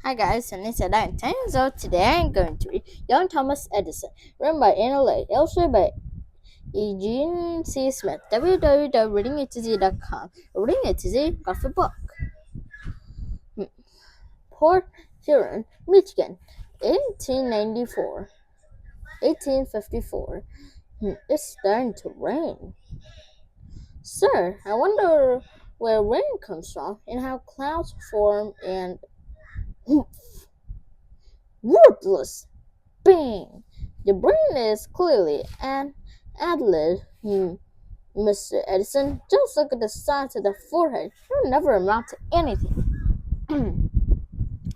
Hi guys, and it's 10. So today I'm going to read Young Thomas Edison, written by Anna Lay, illustrated by Eugene C. Smith, www.readingatz.com. Reading It to Z, got the book. Port Huron, Michigan, 1894, 1854. It's starting to rain. Sir, I wonder where rain comes from and how clouds form and worthless. Bang! The brain is clearly an ad-lib, Mr. Edison. Just look at the size of the forehead. You'll never amount to anything.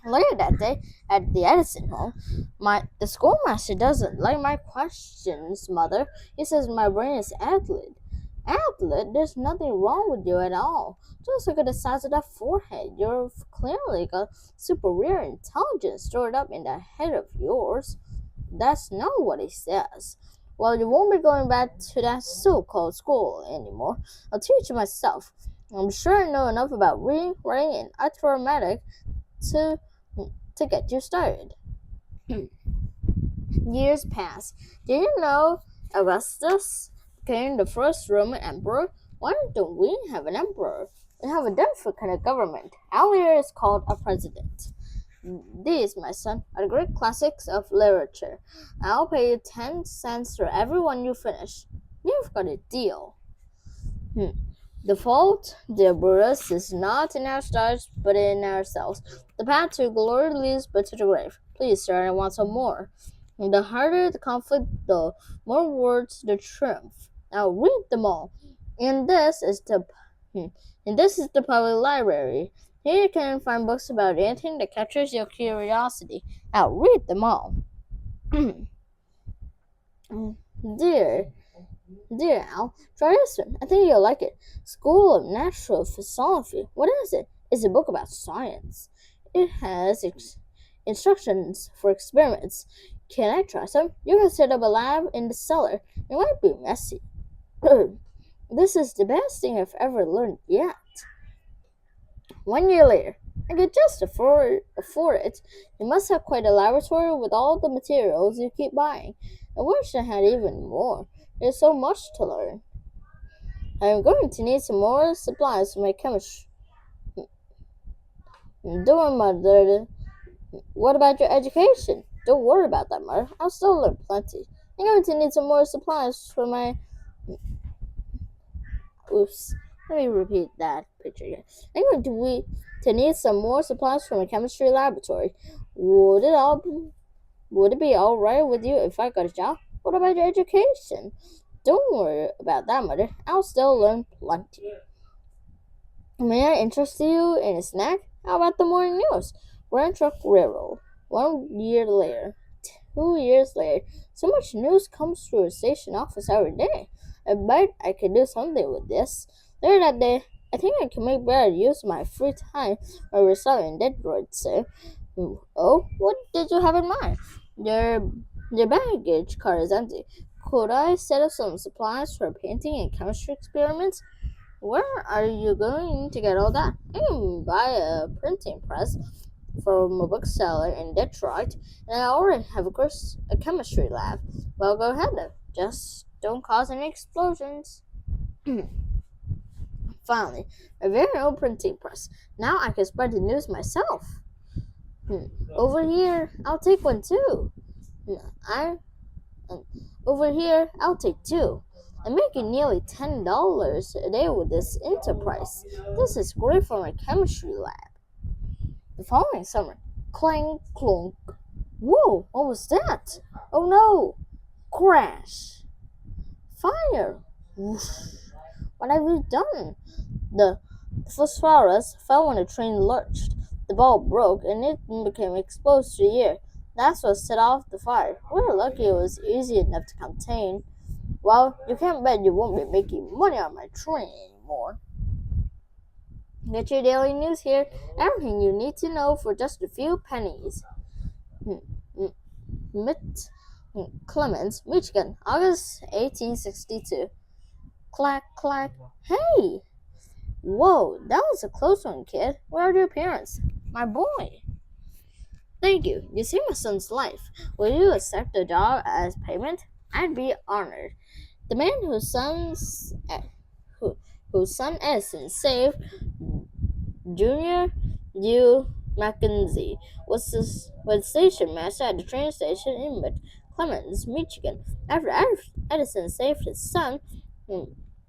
Later that day, at the Edison home, the schoolmaster doesn't like my questions, Mother. He says my brain is ad-lib. Ad-lib? There's nothing wrong with you at all. Just look at the size of that forehead. You've clearly got superior intelligence stored up in that head of yours. That's not what he says. Well, you won't be going back to that so-called school anymore. I'll teach you myself. I'm sure I know enough about reading, writing, and arithmetic to get you started. Years pass. Did you know Augustus became the first Roman emperor? Why don't we have an emperor? We have a different kind of government. Our leader is called a president. These, my son, are the great classics of literature. I'll pay you 10 cents for every one you finish. You've got a deal. The fault, dear Brutus, is not in our stars, but in ourselves. The path to glory leads but to the grave. Please, sir, I want some more. The harder the conflict, the more words the triumph. Now read them all. And this is the public library. Here you can find books about anything that captures your curiosity. I'll read them all. Dear Al, try this one. I think you'll like it. School of Natural Philosophy. What is it? It's a book about science. It has instructions for experiments. Can I try some? You can set up a lab in the cellar. It might be messy. This is the best thing I've ever learned yet. 1 year later, I could just afford it. You must have quite a laboratory with all the materials you keep buying. I wish I had even more. There's so much to learn. I'm going to need some more supplies for my chemistry. Don't worry, Mother. What about your education? Don't worry about that, Mother. I'll still learn plenty. I'm going to need some more supplies for my... Oops. Let me repeat that picture again. I'm going to need some more supplies for my chemistry laboratory. Would it be all right with you if I got a job? What about your education? Don't worry about that, Mother. I'll still learn plenty. May I interest you in a snack? How about the morning news? Grand Truck Railroad. 1 year later. 2 years later. So much news comes through the station office every day. I bet I could do something with this. Later that day, I think I can make better use of my free time by reselling dead droids, sir. Oh, what did you have in mind? Your baggage car is empty. Could I set up some supplies for painting and chemistry experiments? Where are you going to get all that? I can buy a printing press from a bookseller in Detroit, and I already have a chemistry lab. Well, go ahead then. Just don't cause any explosions. Finally, a very old printing press. Now I can spread the news myself. Over here, I'll take one too. Over here, I'll take two. I'm making nearly $10 a day with this enterprise. This is great for my chemistry lab. The following summer, clang, clunk. Whoa, what was that? Oh no! Crash! Fire! Whoosh. What have you done? The phosphorus fell when the train lurched. The bulb broke and it became exposed to the air. That's what set off the fire. We're lucky it was easy enough to contain. Well, you can't bet you won't be making money on my train anymore. Get your daily news here. Everything you need to know for just a few pennies. Clemens, Michigan, August 1862. Clack, clack. Hey! Whoa, that was a close one, kid. Where are your parents? My boy. Thank you. You saved my son's life. Will you accept the job as payment? I'd be honored. The man whose son Edison saved, Junior U. Mackenzie, was station master at the train station in Clemens, Michigan. After Edison saved his son,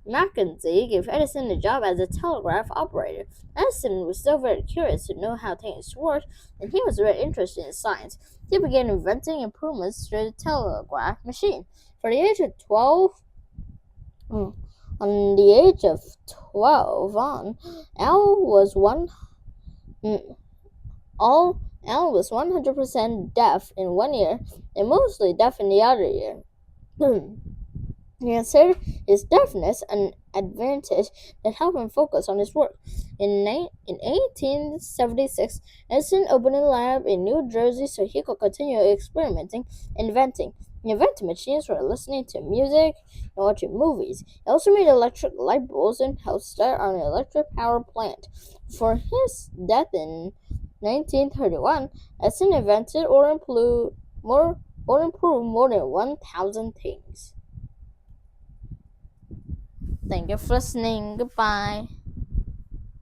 Mackenzie gave Edison a job as a telegraph operator. Edison was still very curious to know how things worked, and he was very interested in science. He began inventing improvements to the telegraph machine. For the age of 12, on the age of 12 on, Al was 100% deaf in one ear and mostly deaf in the other ear. He considered his deafness an advantage that helped him focus on his work. In 1876, Edison opened a lab in New Jersey so he could continue experimenting and inventing. He invented machines for listening to music and watching movies. He also made electric light bulbs and helped start an electric power plant. For his death in 1931, Edison invented or improved more than 1,000 things. Thank you for listening. Goodbye.